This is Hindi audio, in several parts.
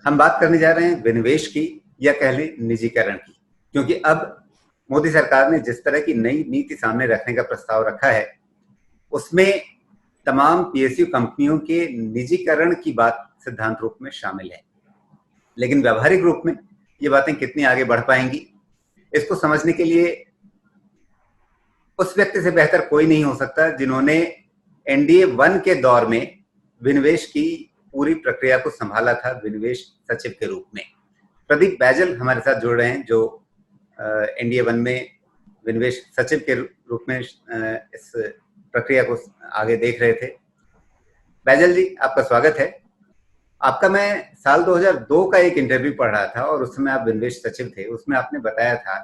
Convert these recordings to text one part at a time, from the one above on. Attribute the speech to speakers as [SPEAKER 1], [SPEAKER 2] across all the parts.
[SPEAKER 1] हम बात करने जा रहे हैं विनिवेश की या कह लें निजीकरण की, क्योंकि अब मोदी सरकार ने जिस तरह की नई नीति सामने रखने का प्रस्ताव रखा है उसमें तमाम पीएसयू कंपनियों के निजीकरण की बात सिद्धांत रूप में शामिल है। लेकिन व्यावहारिक रूप में ये बातें कितनी आगे बढ़ पाएंगी, इसको समझने के लिए उस व्यक्ति से बेहतर कोई नहीं हो सकता जिन्होंने एनडीए 1 के दौर में विनिवेश की पूरी प्रक्रिया को संभाला था विनिवेश सचिव के रूप में। प्रदीप बैजल हमारे साथ जुड़ रहे हैं जो एनडीए 1 में विनिवेश सचिव के रूप में इस प्रक्रिया को आगे देख रहे थे। बैजल जी, आपका स्वागत है। आपका मैं साल 2002 का एक इंटरव्यू पढ़ रहा था और उस समय आप विनिवेश सचिव थे। उसमें आपने बताया था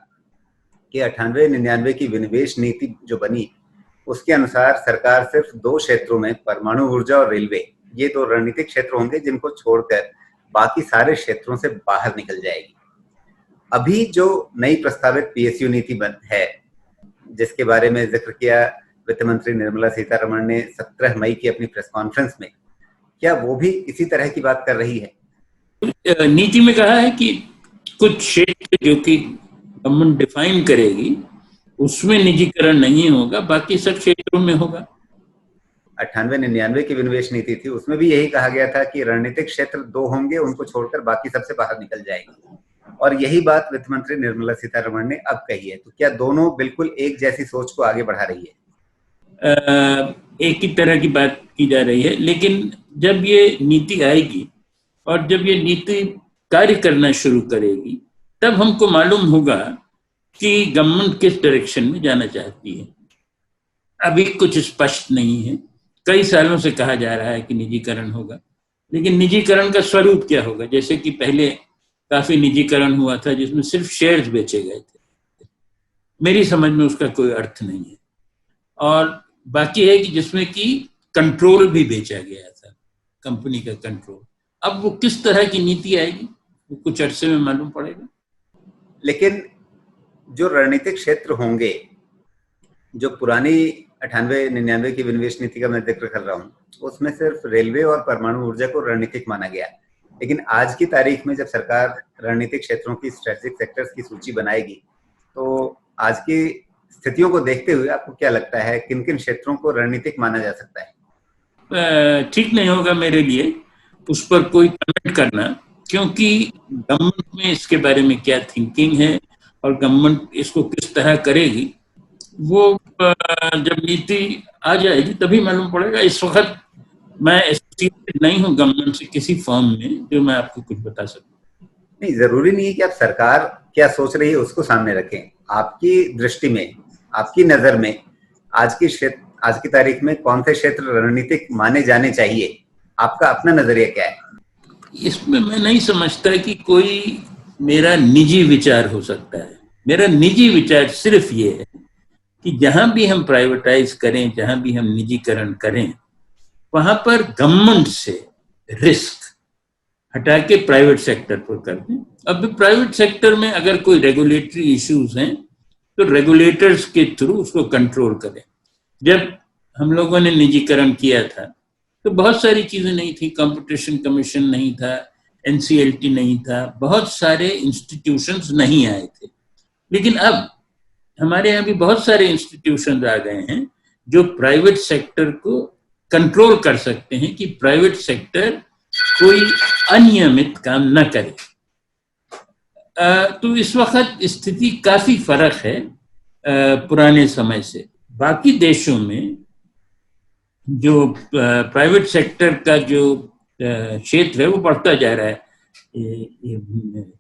[SPEAKER 1] कि 98-99 की विनिवेश नीति जो बनी उसके अनुसार सरकार सिर्फ 2 क्षेत्रों में, परमाणु ऊर्जा और रेलवे, ये 2 रणनीतिक क्षेत्र होंगे जिनको छोड़कर बाकी सारे क्षेत्रों से बाहर निकल जाएगी। अभी जो नई प्रस्तावित पीएसयू नीति है जिसके बारे में जिक्र किया वित्त मंत्री निर्मला सीतारमण ने 17 मई की अपनी प्रेस कॉन्फ्रेंस में, क्या वो भी इसी तरह की बात कर रही है?
[SPEAKER 2] नीति में कहा है कि कुछ क्षेत्र जो कि गवर्नमेंट डिफाइन करेगी उसमें निजीकरण नहीं होगा, बाकी सब क्षेत्रों में होगा।
[SPEAKER 1] 98-99 की विनिवेश नीति थी, उसमें भी यही कहा गया था कि रणनीतिक क्षेत्र 2 होंगे, उनको छोड़कर बाकी सबसे बाहर निकल जाएगी। और यही बात वित्त मंत्री निर्मला सीतारमण ने अब कही है। तो क्या दोनों बिल्कुल एक जैसी सोच को आगे बढ़ा रही है?
[SPEAKER 2] एक ही तरह की बात की जा रही है, लेकिन जब ये नीति आएगी और जब ये नीति कार्य करना शुरू करेगी तब हमको मालूम होगा कि गवर्नमेंट किस डायरेक्शन में जाना चाहती है। अभी कुछ स्पष्ट नहीं है। कई सालों से कहा जा रहा है कि निजीकरण होगा, लेकिन निजीकरण का स्वरूप क्या होगा? जैसे कि पहले काफी निजीकरण हुआ था जिसमें सिर्फ शेयर्स बेचे गए थे, मेरी समझ में उसका कोई अर्थ नहीं है। और बाकी है कि जिसमें कि कंट्रोल भी बेचा गया था, कंपनी का कंट्रोल। अब वो किस तरह की नीति आएगी वो कुछ अरसे में मालूम पड़ेगा।
[SPEAKER 1] लेकिन जो रणनीतिक क्षेत्र होंगे, जो पुरानी 98-99 की विनिवेश नीति का मैं जिक्र कर रहा हूँ, उसमें सिर्फ रेलवे और परमाणु ऊर्जा को रणनीतिक माना गया। लेकिन आज की तारीख में जब सरकार रणनीतिक क्षेत्रों की स्ट्रेटेजिक सेक्टर्स की सूची बनाएगी तो आज की स्थितियों को देखते हुए आपको क्या लगता है किन किन क्षेत्रों को रणनीतिक माना जा सकता है?
[SPEAKER 2] ठीक नहीं होगा मेरे लिए उस पर कोई कमेंट करना, क्योंकि गवर्नमेंट में इसके बारे में क्या थिंकिंग है और गवर्नमेंट इसको किस तरह करेगी वो जब नीति आ जाएगी तभी मालूम पड़ेगा। इस वक्त मैं एसोसिएटेड नहीं हूँ गवर्नमेंट से किसी फॉर्म में जो मैं आपको कुछ बता सकूं।
[SPEAKER 1] नहीं, जरूरी नहीं है कि आप सरकार क्या सोच रही है उसको सामने रखें। आपकी दृष्टि में, आपकी नजर में आज की तारीख में कौन से क्षेत्र रणनीतिक माने जाने चाहिए? आपका अपना नजरिया क्या है?
[SPEAKER 2] इसमें मैं नहीं समझता कि कोई मेरा निजी विचार हो सकता है। मेरा निजी विचार सिर्फ ये है कि जहां भी हम प्राइवेटाइज करें, जहां भी हम निजीकरण करें, वहां पर गवर्नमेंट से रिस्क हटा के प्राइवेट सेक्टर पर कर दें। अब प्राइवेट सेक्टर में अगर कोई रेगुलेटरी इश्यूज हैं तो रेगुलेटर्स के थ्रू उसको कंट्रोल करें। जब हम लोगों ने निजीकरण किया था तो बहुत सारी चीजें नहीं थी, कंपटीशन कमीशन नहीं था, एनसीएलटी नहीं था, बहुत सारे इंस्टीट्यूशंस नहीं आए थे। लेकिन अब हमारे यहाँ भी बहुत सारे इंस्टीट्यूशंस आ गए हैं जो प्राइवेट सेक्टर को कंट्रोल कर सकते हैं कि प्राइवेट सेक्टर कोई अनियमित काम न करे। तो इस वक्त स्थिति काफी फर्क है पुराने समय से। बाकी देशों में जो प्राइवेट सेक्टर का जो क्षेत्र है वो बढ़ता जा रहा है।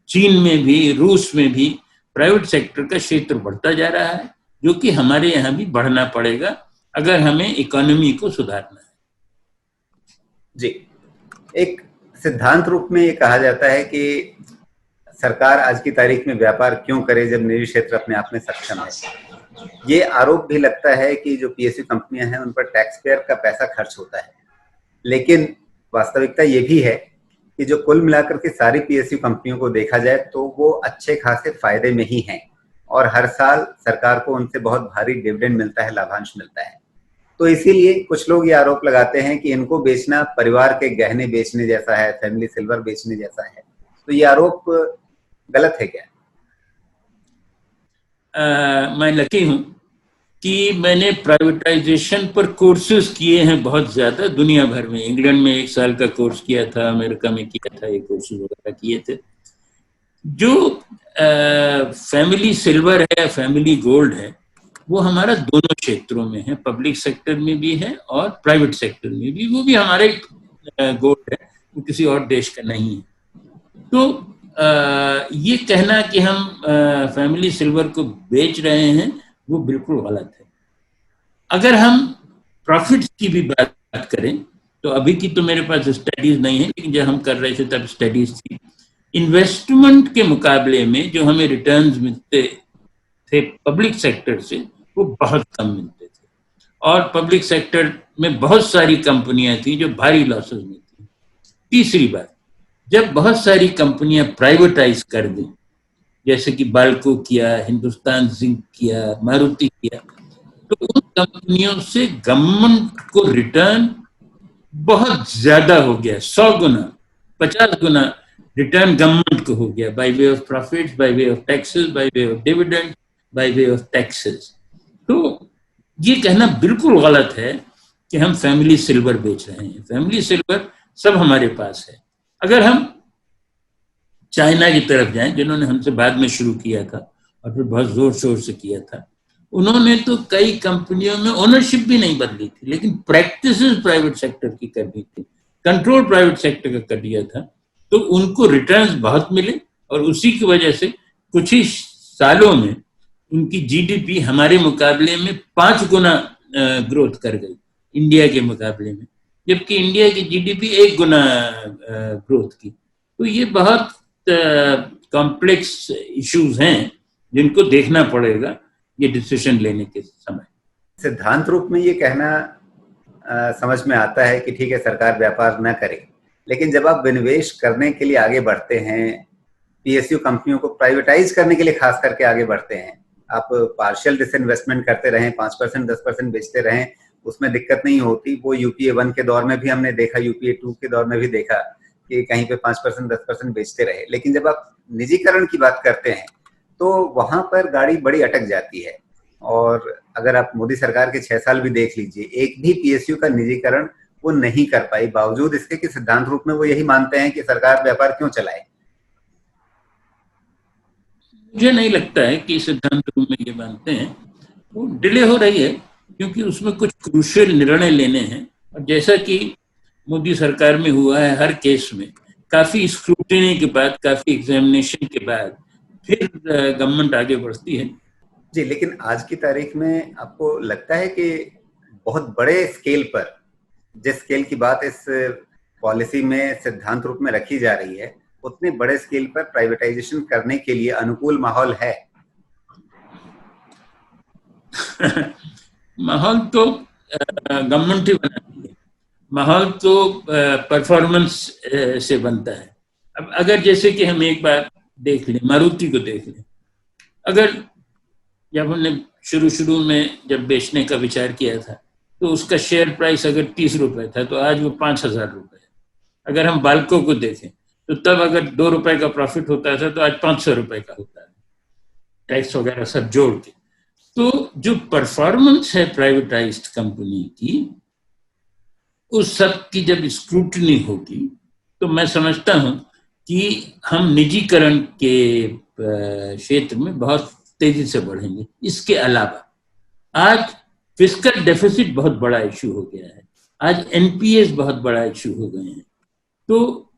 [SPEAKER 2] चीन में भी, रूस में भी प्राइवेट सेक्टर का क्षेत्र बढ़ता जा रहा है, जो कि हमारे यहाँ भी बढ़ना पड़ेगा अगर हमें इकोनॉमी को सुधारना है।
[SPEAKER 1] जी, एक सिद्धांत रूप में ये कहा जाता है कि सरकार आज की तारीख में व्यापार क्यों करे जब निजी क्षेत्र अपने आप में सक्षम है। ये आरोप भी लगता है कि जो पीएसयू कंपनियां हैं उन पर टैक्स पेयर का पैसा खर्च होता है। लेकिन वास्तविकता ये भी है कि जो कुल मिलाकर के सारी पीएसयू कंपनियों को देखा जाए तो वो अच्छे खासे फायदे में ही हैं और हर साल सरकार को उनसे बहुत भारी डिविडेंड मिलता है, लाभांश मिलता है। तो इसीलिए कुछ लोग ये आरोप लगाते हैं कि इनको बेचना परिवार के गहने बेचने जैसा है, फैमिली सिल्वर बेचने जैसा है। तो ये आरोप गलत है क्या?
[SPEAKER 2] मैं लकी हूं कि मैंने प्राइवेटाइजेशन पर कोर्सेज किए हैं बहुत ज्यादा दुनिया भर में। इंग्लैंड में 1 साल का कोर्स किया था, अमेरिका में किया था, ये कोर्सेज वगैरह किए थे। जो फैमिली सिल्वर है, फैमिली गोल्ड है, वो हमारा दोनों क्षेत्रों में है, पब्लिक सेक्टर में भी है और प्राइवेट सेक्टर में भी। वो भी हमारे गोल्ड है, वो किसी और देश का नहीं है। तो ये कहना कि हम फैमिली सिल्वर को बेच रहे हैं, वो बिल्कुल गलत है। अगर हम प्रॉफिट्स की भी बात करें तो अभी की तो मेरे पास स्टडीज नहीं है, लेकिन जब हम कर रहे थे तब स्टडीज थी। इन्वेस्टमेंट के मुकाबले में जो हमें रिटर्न्स मिलते थे पब्लिक सेक्टर से, वो बहुत कम मिलते थे। और पब्लिक सेक्टर में बहुत सारी कंपनियां थी जो भारी लॉसेस में थी। तीसरी बात, जब बहुत सारी कंपनियां प्राइवेटाइज कर दी, जैसे कि बाल्को किया, हिंदुस्तान जिंक किया, मारुति किया, तो उन कंपनियों से गवर्नमेंट को रिटर्न बहुत ज्यादा हो गया, 100 गुना 50 गुना रिटर्न गवर्नमेंट को हो गया, by way of profits, by way of taxes, by way of dividend, by way of taxes. तो ये कहना बिल्कुल गलत है कि हम फैमिली सिल्वर बेच रहे हैं। फैमिली सिल्वर सब हमारे पास है। अगर हम चाइना की तरफ जाएं, जिन्होंने हमसे बाद में शुरू किया था और फिर बहुत जोर शोर से किया था, उन्होंने तो कई कंपनियों में ओनरशिप भी नहीं बदली थी, लेकिन प्रैक्टिसेस प्राइवेट सेक्टर की कर दी थी, कंट्रोल प्राइवेट सेक्टर का कर दिया था। तो उनको रिटर्न्स बहुत मिले और उसी की वजह से कुछ ही सालों में उनकी जीडीपी हमारे मुकाबले में 5 गुना ग्रोथ कर गई, इंडिया के मुकाबले में, जबकि इंडिया की जीडीपी 1 गुना ग्रोथ की। तो ये बहुत कॉम्प्लेक्स इश्यूज हैं जिनको देखना पड़ेगा ये डिसीजन लेने के समय।
[SPEAKER 1] सिद्धांत रूप में ये कहना समझ में आता है कि ठीक है, सरकार व्यापार न करे, लेकिन जब आप विनिवेश करने के लिए आगे बढ़ते हैं, पीएसयू कंपनियों को प्राइवेटाइज करने के लिए खास करके आगे बढ़ते हैं, आप पार्शियल डिसइन्वेस्टमेंट करते रहें, 5% 10% बेचते रहें, उसमें दिक्कत नहीं होती। वो यूपीए 1 के दौर में भी हमने देखा, यूपीए 2 के दौर में भी देखा कि कहीं पे 5% 10% बेचते रहे। लेकिन जब आप निजीकरण की बात करते हैं तो वहां पर गाड़ी बड़ी अटक जाती है। और अगर आप मोदी सरकार के 6 साल भी देख लीजिए, एक भी पीएसयू का निजीकरण वो नहीं कर पाई, बावजूद इसके कि सिद्धांत रूप में वो यही मानते हैं कि सरकार व्यापार क्यों चलाए।
[SPEAKER 2] मुझे नहीं लगता है कि सिद्धांत रूप में ये मानते हैं। वो डिले हो रही है क्योंकि उसमें कुछ क्रूशियल निर्णय लेने हैं, और जैसा कि मोदी सरकार में हुआ है, हर केस में काफी स्क्रूटिनी के बाद, काफी एग्जामिनेशन के बाद फिर गवर्नमेंट आगे बढ़ती है।
[SPEAKER 1] जी, लेकिन आज की तारीख में आपको लगता है कि बहुत बड़े स्केल पर, जिस स्केल की बात इस पॉलिसी में सिद्धांत रूप में रखी जा रही है, उतने बड़े स्केल पर प्राइवेटाइजेशन करने के लिए अनुकूल माहौल है?
[SPEAKER 2] माहौल तो गवर्नमेंट ही बनाती है, माहौल तो परफॉर्मेंस से बनता है। अब अगर जैसे कि हम एक बार देख लें, मारुति को देख लें। अगर जब हमने शुरू में जब बेचने का विचार किया था तो उसका शेयर प्राइस अगर 30 रुपए था तो आज वो 5,000 रुपए है। अगर हम बाल्को को देखें तो तब अगर 2 रुपए का प्रॉफिट होता था तो आज 500 रुपए का होता है, टैक्स वगैरह सब जोड़ के। तो जो परफॉर्मेंस है प्राइवेटाइज्ड कंपनी की, उस सब की जब स्क्रूटनी होगी तो मैं समझता हूं कि हम निजीकरण के क्षेत्र में बहुत तेजी से बढ़ेंगे। इसके अलावा आज फिस्कल डेफिसिट बहुत बड़ा इश्यू हो गया है, आज एनपीएस बहुत बड़ा इश्यू हो गए हैं। तो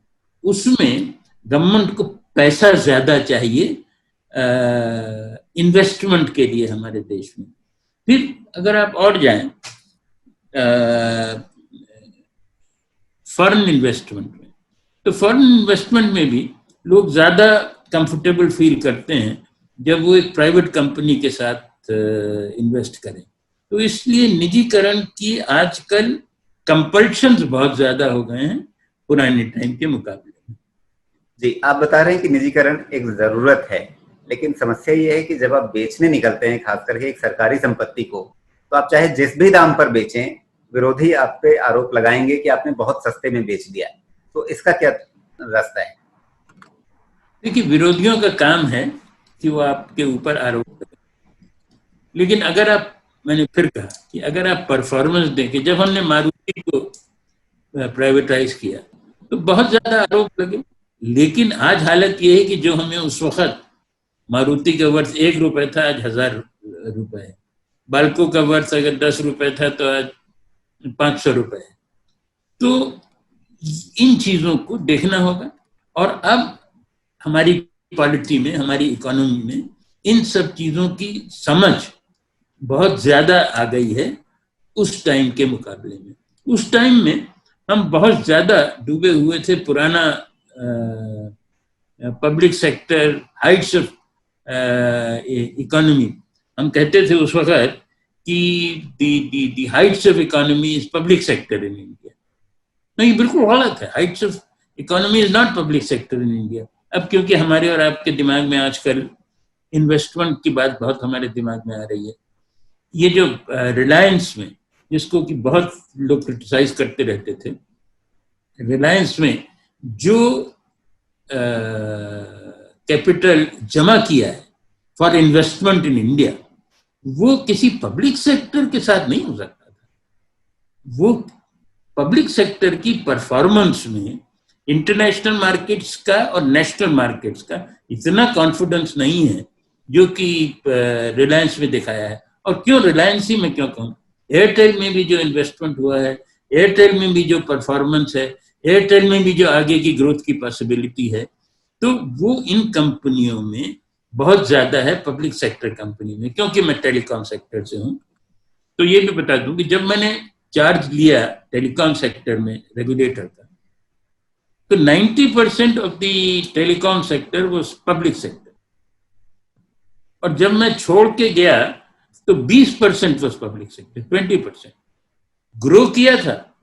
[SPEAKER 2] उसमें गवर्नमेंट को पैसा ज्यादा चाहिए इन्वेस्टमेंट के लिए हमारे देश में। फिर अगर आप और जाएं फॉरेन इन्वेस्टमेंट में, तो फॉरेन इन्वेस्टमेंट में भी लोग ज्यादा कंफर्टेबल फील करते हैं जब वो एक प्राइवेट कंपनी के साथ इन्वेस्ट करें। तो इसलिए निजीकरण की आजकल कंपल्शंस बहुत ज्यादा हो गए हैं पुराने टाइम के मुकाबले में।
[SPEAKER 1] जी, आप बता रहे हैं कि निजीकरण एक जरूरत है, लेकिन समस्या ये है कि जब आप बेचने निकलते हैं, खास करके एक सरकारी संपत्ति को, तो आप चाहे जिस भी दाम पर बेचें, विरोधी आप पे आरोप लगाएंगे कि आपने बहुत सस्ते में बेच दिया। तो इसका क्या रास्ता है?
[SPEAKER 2] देखिए, विरोधियों का काम है कि वो आपके ऊपर आरोप करें, लेकिन अगर आप, मैंने फिर कहा कि अगर आप परफॉर्मेंस देखें, जब हमने मारुति को प्राइवेटाइज किया तो बहुत ज्यादा आरोप लगे, लेकिन आज हालत ये है कि जो हमें उस वक्त मारुति का वर्थ 1 रुपए था, आज 1000 रुपए है। बाल्को का वर्थ अगर 10 रुपए था तो आज 500 रुपए है। तो इन चीजों को देखना होगा, और अब हमारी पॉलिटी में, हमारी इकोनॉमी में इन सब चीजों की समझ बहुत ज्यादा आ गई है उस टाइम के मुकाबले में। उस टाइम में हम बहुत ज्यादा डूबे हुए थे पुराना public sector, Heights of economy. हम कहते थे उस वक्त कि the heights of economy is public sector in India. नहीं, बिल्कुल गलत है। Heights of economy is not public sector in India. अब क्योंकि हमारे और आपके दिमाग में आजकल इन्वेस्टमेंट की बात बहुत हमारे दिमाग में आ रही है, ये जो रिलायंस में, जिसको कि बहुत लोग क्रिटिसाइज करते रहते थे, रिलायंस में जो कैपिटल जमा किया है फॉर इन्वेस्टमेंट इन इंडिया, वो किसी पब्लिक सेक्टर के साथ नहीं हो सकता था। वो पब्लिक सेक्टर की परफॉर्मेंस में इंटरनेशनल मार्केट्स का और नेशनल मार्केट्स का इतना कॉन्फिडेंस नहीं है जो कि रिलायंस में दिखाया है। और क्यों रिलायंस ही मैं क्यों कहूँ, एयरटेल में भी जो इन्वेस्टमेंट हुआ है, एयरटेल में भी जो परफॉर्मेंस है, एयरटेल में भी जो आगे की ग्रोथ की पॉसिबिलिटी है, तो वो इन कंपनियों में बहुत ज्यादा है, पब्लिक सेक्टर कंपनी में। क्योंकि मैं टेलीकॉम सेक्टर से हूँ, तो ये भी बता दूं कि जब मैंने चार्ज लिया टेलीकॉम सेक्टर में रेगुलेटर का, तो 90% of the telecom sector was public sector, और जब मैं छोड़ के गया तो 20% वाज पब्लिक सेक्टर, 20% ग्रो किया था।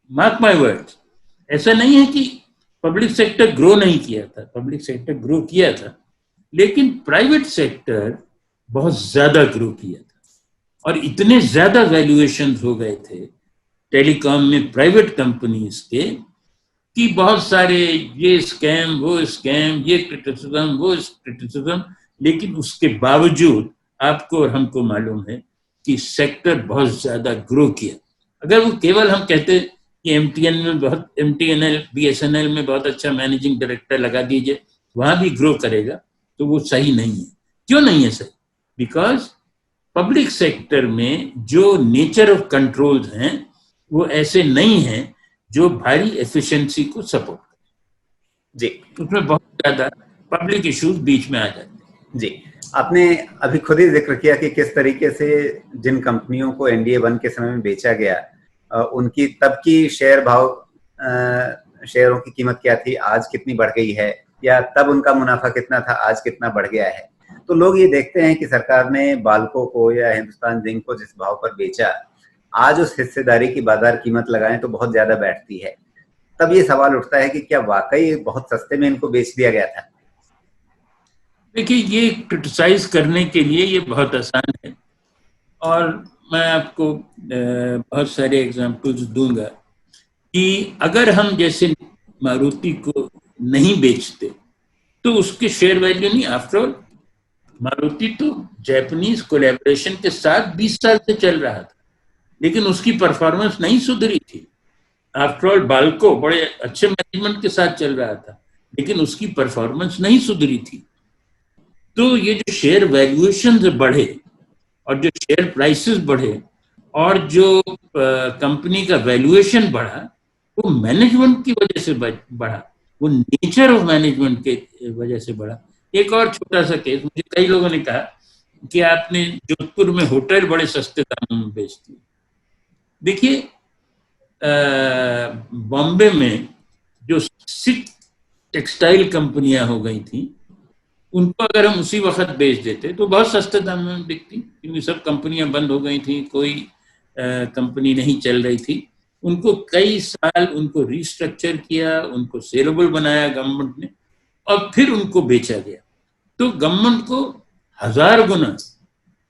[SPEAKER 2] मार्क माय वर्ड्स, ऐसा नहीं है कि पब्लिक सेक्टर ग्रो नहीं किया था, पब्लिक सेक्टर ग्रो किया था, लेकिन प्राइवेट सेक्टर बहुत ज्यादा ग्रो किया था। और इतने ज्यादा वैल्यूएशन हो गए थे टेलीकॉम में प्राइवेट कंपनीज के कि बहुत सारे ये स्कैम, वो स्कैम, ये क्रिटिसिज्म, वो क्रिटिसिज्म, लेकिन उसके बावजूद आपको और हमको मालूम है कि सेक्टर बहुत ज्यादा ग्रो किया। अगर वो केवल हम कहते कि एमटीएनएल, बीएसएनएल में बहुत अच्छा मैनेजिंग डायरेक्टर लगा दीजिए, वहां भी ग्रो करेगा, तो वो सही नहीं है। क्यों नहीं है सही? बिकॉज पब्लिक सेक्टर में जो नेचर ऑफ कंट्रोल्स हैं वो ऐसे नहीं हैं जो भारी एफिशिएंसी को सपोर्ट करे।
[SPEAKER 1] जी,
[SPEAKER 2] उसमें बहुत ज्यादा पब्लिक इश्यूज बीच में आ जाते हैं।
[SPEAKER 1] जी, आपने अभी खुद ही जिक्र किया कि किस तरीके से जिन कंपनियों को एनडीए 1 के समय में बेचा गया, उनकी तब की शेयरों की कीमत क्या थी, आज कितनी बढ़ गई है, या तब उनका मुनाफा कितना था, आज कितना बढ़ गया है। तो लोग ये देखते हैं कि सरकार ने बाल्को को या हिंदुस्तान जिंक को जिस भाव पर बेचा, आज उस हिस्सेदारी की बाजार कीमत लगाएं तो बहुत ज्यादा बैठती है। तब ये सवाल उठता है कि क्या वाकई बहुत सस्ते में इनको बेच दिया गया था?
[SPEAKER 2] देखिए, ये क्रिटिसाइज करने के लिए ये बहुत आसान है, और मैं आपको बहुत सारे एग्जांपल्स दूंगा कि अगर हम जैसे मारुति को नहीं बेचते तो उसके शेयर वैल्यू नहीं। आफ्टर ऑल मारुति तो जापानीज कोलैबोरेशन के साथ 20 साल से चल रहा था, लेकिन उसकी परफॉर्मेंस नहीं सुधरी थी। आफ्टर ऑल बाल्को बड़े अच्छे मैनेजमेंट के साथ चल रहा था, लेकिन उसकी परफॉर्मेंस नहीं सुधरी थी। तो ये जो शेयर वैल्यूएशन बढ़े और जो शेयर प्राइसेस बढ़े और जो कंपनी का वैल्यूएशन बढ़ा, वो मैनेजमेंट की वजह से बढ़ा, वो नेचर ऑफ मैनेजमेंट के वजह से बढ़ा। एक और छोटा सा केस, मुझे कई लोगों ने कहा कि आपने जोधपुर में होटल बड़े सस्ते दामों में बेच दिए। देखिए, बॉम्बे में जो 6 टेक्सटाइल कंपनियां हो गई थी, उनको अगर हम उसी वक्त बेच देते तो बहुत सस्ते दाम में बिकती, क्योंकि सब कंपनियां बंद हो गई थी, कोई कंपनी नहीं चल रही थी। उनको कई साल उनको रिस्ट्रक्चर किया, उनको सेलेबल बनाया गवर्नमेंट ने, और फिर उनको बेचा गया। तो गवर्नमेंट को 1000 गुना,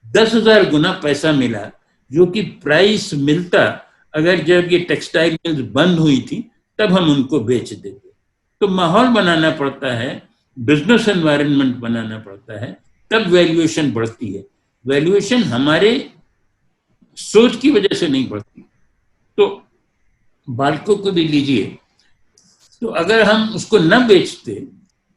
[SPEAKER 2] 10,000 गुना पैसा मिला, जो कि प्राइस मिलता अगर जब ये टेक्सटाइल मिल्स बंद हुई थी तब हम उनको बेच देते। तो माहौल बनाना पड़ता है बिजनेस एनवायरनमेंट बनाना पड़ता है, तब वैल्यूएशन बढ़ती है। वैल्यूएशन हमारे सोच की वजह से नहीं बढ़ती। तो बाल्को को भी लीजिए, तो अगर हम उसको न बेचते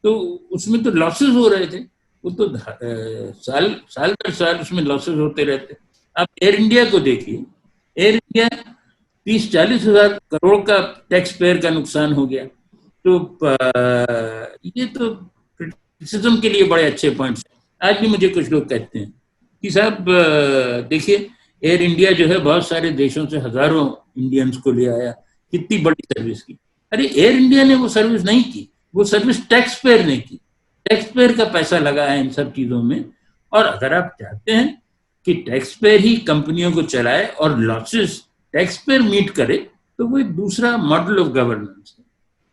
[SPEAKER 2] तो उसमें तो लॉसेस हो रहे थे, वो तो साल साल दर साल उसमें लॉसेस होते रहते। आप एयर इंडिया को देखिए, एयर इंडिया 30-40 हजार करोड़ का टैक्स पेयर का नुकसान हो गया। तो ये तो क्रिटिसिज्म के लिए बड़े अच्छे पॉइंट्स हैं। आज भी मुझे कुछ लोग कहते हैं कि साहब देखिए, एयर इंडिया जो है बहुत सारे देशों से हजारों इंडियंस को ले आया, कितनी बड़ी सर्विस की। अरे एयर इंडिया ने वो सर्विस नहीं की, वो सर्विस टैक्स पेयर ने की। टैक्स पेयर का पैसा लगा है इन सब चीजों में। और अगर आप चाहते हैं कि टैक्स पेयर ही कंपनियों को चलाए और लॉसेस टैक्स पेयर मीट करे, तो वो एक दूसरा मॉडल ऑफ गवर्नेंस है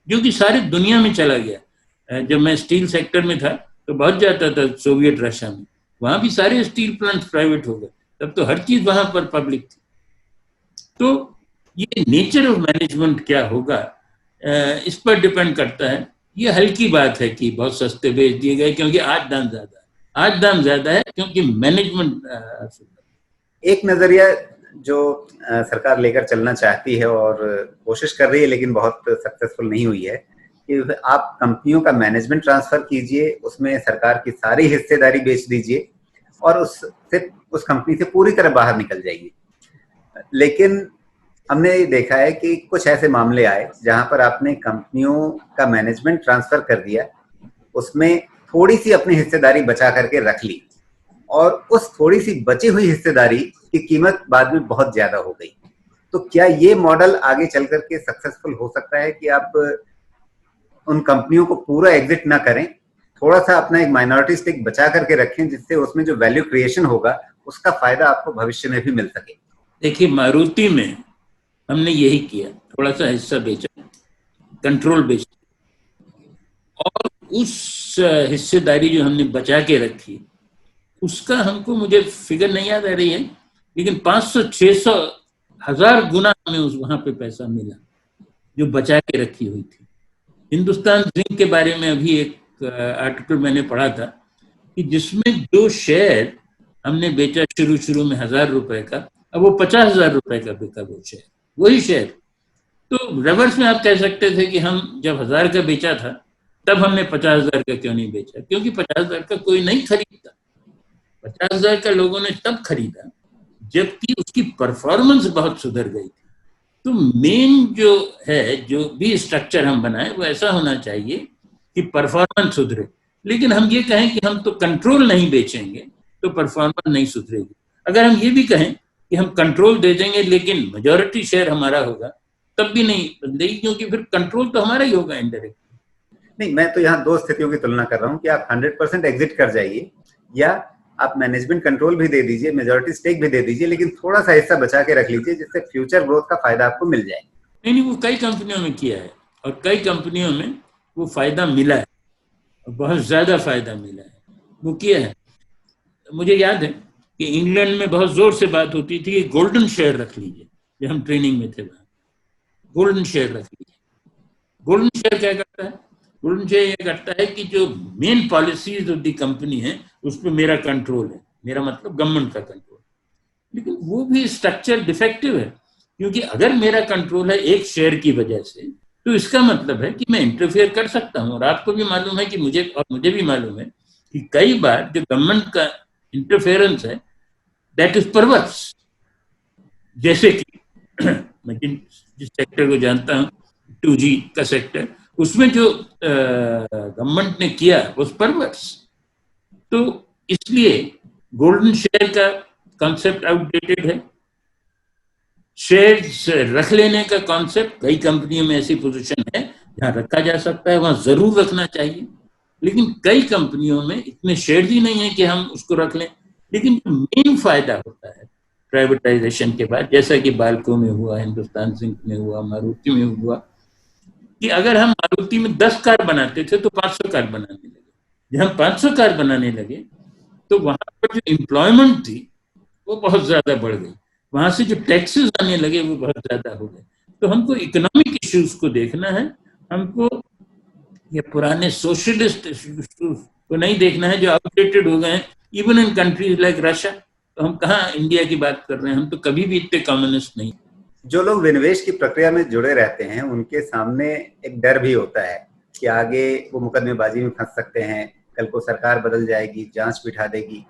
[SPEAKER 2] जो कि सारी दुनिया में चला गया। जब मैं स्टील सेक्टर में था तो बहुत जाता था सोवियत रशिया में, वहां भी सारे स्टील प्लांट प्राइवेट हो गए, तब तो हर चीज वहां पर पब्लिक थी। तो ये नेचर ऑफ मैनेजमेंट क्या होगा, इस पर डिपेंड करता है। ये हल्की बात है कि बहुत सस्ते बेच दिए गए क्योंकि आज दाम ज्यादा है, आज दाम ज्यादा है क्योंकि मैनेजमेंट।
[SPEAKER 1] एक नजरिया जो सरकार लेकर चलना चाहती है और कोशिश कर रही है लेकिन बहुत सक्सेसफुल नहीं हुई है कि आप कंपनियों का मैनेजमेंट ट्रांसफर कीजिए, उसमें सरकार की सारी हिस्सेदारी बेच दीजिए और उस कंपनी से पूरी तरह बाहर निकल जाइए। लेकिन हमने देखा है कि कुछ ऐसे मामले आए जहां पर आपने कंपनियों का मैनेजमेंट ट्रांसफर कर दिया, उसमें थोड़ी सी अपनी हिस्सेदारी बचा करके रख ली और उस थोड़ी सी बची हुई हिस्सेदारी की कीमत बाद में बहुत ज्यादा हो गई। तो क्या ये मॉडल आगे चल करके सक्सेसफुल हो सकता है कि आप उन कंपनियों को पूरा एग्जिट ना करें, थोड़ा सा अपना एक माइनॉरिटी स्टेक बचा करके रखें, जिससे उसमें जो वैल्यू क्रिएशन होगा उसका फायदा आपको भविष्य में भी मिल सके?
[SPEAKER 2] देखिए, मारुति में हमने यही किया, थोड़ा सा हिस्सा बेचा, कंट्रोल बेचा, और उस हिस्सेदारी जो हमने बचा के रखी उसका हमको, मुझे फिगर नहीं याद आ रही है, लेकिन 500-600 हजार गुना हमें उस वहां पे पैसा मिला जो बचा के रखी हुई थी। हिंदुस्तान जिंक के बारे में अभी एक आर्टिकल मैंने पढ़ा था कि जिसमें जो शेयर हमने बेचा शुरू में 1000 रुपए का, अब वो 50,000 रुपए का बिका वो शेयर, वही शेयर। तो रिवर्स में आप कह सकते थे कि हम जब 1000 का बेचा था तब हमने 50,000 का क्यों नहीं बेचा, क्योंकि 50,000 का कोई नहीं खरीदता। 50,000 का लोगों ने तब खरीदा जबकि उसकी परफॉर्मेंस बहुत सुधर गई थी। तो मेन जो है, जो भी स्ट्रक्चर हम बनाए वो ऐसा होना चाहिए कि परफॉर्मेंस सुधरे। लेकिन हम ये कहें कि हम तो कंट्रोल नहीं बेचेंगे तो परफॉर्मेंस नहीं सुधरेगी। अगर हम ये भी कहें कि हम कंट्रोल दे देंगे लेकिन मेजॉरिटी शेयर हमारा होगा, तब भी नहीं बदलेगी, क्योंकि फिर कंट्रोल तो हमारा ही होगा इनडायरेक्ट।
[SPEAKER 1] नहीं, मैं तो यहाँ दो स्थितियों की तुलना कर रहा हूँ कि आप 100% एग्जिट कर जाइए या आप मैनेजमेंट कंट्रोल भी दे दीजिए, मेजॉरिटी स्टेक भी दे दीजिए, लेकिन थोड़ा सा हिस्सा बचा के रख लीजिए जिससे फ्यूचर ग्रोथ का फायदा आपको मिल जाए।
[SPEAKER 2] नहीं, वो कई कंपनियों में किया है और कई कंपनियों में वो फायदा मिला है, बहुत ज्यादा फायदा मिला है, वो किया है। मुझे याद है कि इंग्लैंड में बहुत जोर से बात होती थी कि गोल्डन शेयर रख लीजिए, जब हम ट्रेनिंग में थे वहां, गोल्डन शेयर रख लीजिए। गोल्डन शेयर क्या करता है? गोल्डन शेयर ये करता है कि जो main policies of the company है उस पर मेरा कंट्रोल है, मेरा मतलब गवर्नमेंट का कंट्रोल। लेकिन वो भी स्ट्रक्चर डिफेक्टिव है, क्योंकि अगर मेरा कंट्रोल है एक शेयर की वजह से, तो इसका मतलब है कि मैं इंटरफेयर कर सकता हूँ। और आपको भी मालूम है कि मुझे भी मालूम है कि कई बार जो गवर्नमेंट का इंटरफेरेंस है दैट इज परवर्स। जैसे कि मैं जिस सेक्टर को जानता हूँ, 2G का सेक्टर, उसमें जो गवर्नमेंट ने किया वो परवर्स। तो इसलिए गोल्डन शेयर का कॉन्सेप्ट आउटडेटेड है। शेयर्स रख लेने का कॉन्सेप्ट, कई कंपनियों में ऐसी पोजीशन है जहां रखा जा सकता है, वहां जरूर रखना चाहिए। लेकिन कई कंपनियों में इतने शेयर ही नहीं है कि हम उसको रख लें। लेकिन जो मेन फायदा होता है प्राइवेटाइजेशन के बाद, जैसा कि बाल्को में हुआ, हिंदुस्तान जिंक में हुआ, मारुति में हुआ, कि अगर हम मारुति में 10 कार बनाते थे तो 500 कार बनाने लगे। जब हम 500 कार बनाने लगे तो वहां पर जो एम्प्लॉयमेंट थी वो बहुत ज्यादा बढ़ गई, वहां से जो टैक्सेस आने लगे वो बहुत ज्यादा हो गए। तो हमको इकोनॉमिक इश्यूज को देखना है, हमको ये पुराने सोशलिस्ट को नहीं देखना है जो आउटडेटेड हो गए हैं, even in countries like Russia. तो हम कहाँ इंडिया की बात कर रहे हैं, हम तो कभी भी इतने कम्युनिस्ट नहीं।
[SPEAKER 1] जो लोग विनिवेश की प्रक्रिया में जुड़े रहते हैं उनके सामने एक डर भी होता है कि आगे वो मुकदमेबाजी में फंस सकते हैं, कल को सरकार बदल जाएगी, जांच बिठा देगी।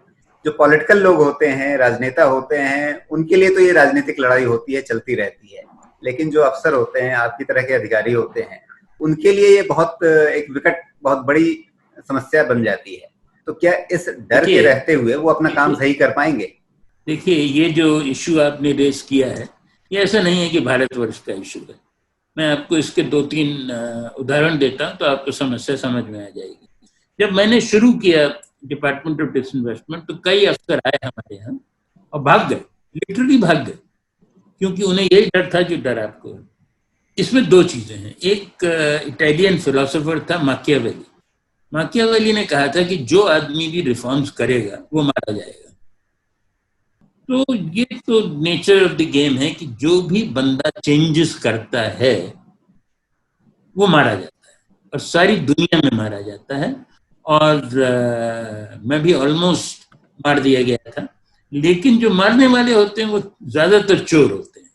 [SPEAKER 1] जो पॉलिटिकल लोग होते हैं, राजनेता होते हैं, उनके लिए तो ये राजनीतिक लड़ाई होती है, चलती रहती है। लेकिन जो अफसर होते हैं, आपकी तरह के अधिकारी होते हैं, उनके लिए ये बहुत एक विकट, बहुत बड़ी समस्या बन जाती है। तो क्या इस डर के रहते हुए वो अपना काम सही कर पाएंगे?
[SPEAKER 2] देखिए, ये जो इश्यू आपने रेस किया है, ये ऐसा नहीं है कि भारतवर्ष का इश्यू है। मैं आपको इसके 2-3 उदाहरण देता हूं तो आपको समस्या समझ में आ जाएगी। जब मैंने शुरू किया डिपार्टमेंट ऑफ डिसइन्वेस्टमेंट, तो कई अफसर आए हमारे यहाँ और भाग गए, लिटरली भाग गए, क्योंकि उन्हें यही डर था जो डर आपको। इसमें 2 चीजें हैं। एक इटालियन फिलोसोफर था माकियावेली। माकियावेली ने कहा था कि जो आदमी भी रिफॉर्म्स करेगा वो मारा जाएगा। तो ये तो नेचर ऑफ द गेम है कि जो भी बंदा चेंजेस करता है वो मारा जाता है, और सारी दुनिया में मारा जाता है। और मैं भी ऑलमोस्ट मार दिया गया था। लेकिन जो मारने वाले होते हैं वो ज्यादातर चोर होते हैं,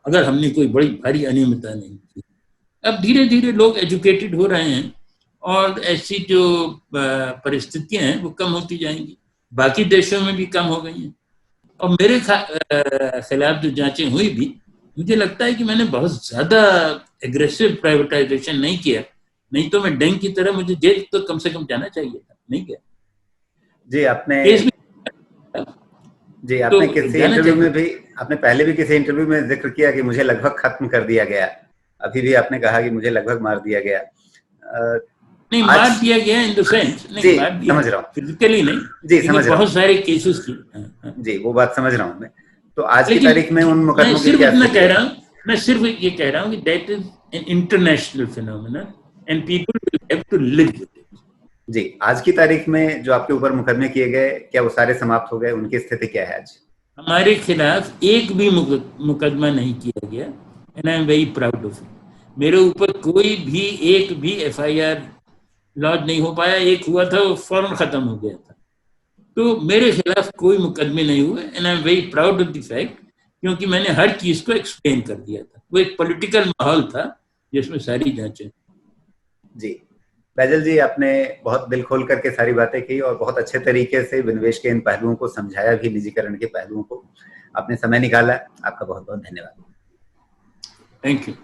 [SPEAKER 2] अगर हमने कोई बड़ी भारी अनियमितता नहीं की। अब धीरे धीरे लोग एजुकेटेड हो रहे हैं और ऐसी जो परिस्थितियां हैं वो कम होती जाएंगी। बाकी देशों में भी कम हो गई हैं। और मेरे खिलाफ जो जांचें हुई भी, मुझे लगता है कि मैंने बहुत ज्यादा एग्रेसिव प्राइवेटाइजेशन नहीं किया, नहीं तो मैं डंग की तरह मुझे जेल तो कम से कम जाना चाहिए था, नहीं गया।
[SPEAKER 1] जी, आपने किसी इंटरव्यू में भी, आपने पहले भी किसी इंटरव्यू में जिक्र किया कि मुझे लगभग खत्म कर दिया गया। अभी भी आपने कहा कि मुझे लगभग मार दिया गया।
[SPEAKER 2] नहीं, मार दिया गया इन द सेंस, नहीं मार दिया, समझ रहा हूँ, फिजिकली नहीं। जी, समझ रहा हूँ, बहुत सारे केसेस की।
[SPEAKER 1] जी, वो बात समझ रहा हूँ मैं। तो आज की तारीख में उन मुकदमों की क्या
[SPEAKER 2] मैं कह रहा हूँ, मैं सिर्फ ये कह रहा हूँ कि that is an international phenomena and people will have to live with it.
[SPEAKER 1] जी, आज की तारीख में जो आपके ऊपर मुकदमे किए गए, क्या वो सारे समाप्त हो गए? उनकी स्थिति क्या है आज?
[SPEAKER 2] हमारे खिलाफ एक भी मुकदमा नहीं किया गया, and I am very proud of it. मेरे ऊपर कोई भी एक भी FIR लॉन्च नहीं हो पाया। एक हुआ था, वो फौरन खत्म हो गया था। तो मेरे खिलाफ कोई मुकदमे नहीं हुए, and I am very proud of the fact, क्योंकि मैंने हर चीज को एक्सप्लेन कर दिया था। वो एक पॉलिटिकल माहौल था जिसमें सारी जांचें।
[SPEAKER 1] जी, बैजल जी, आपने बहुत दिल खोल करके सारी बातें की और बहुत अच्छे तरीके से विनिवेश के इन पहलुओं को समझाया भी, निजीकरण के पहलुओं को आपने समय निकाला। आपका बहुत बहुत धन्यवाद।
[SPEAKER 2] Thank you.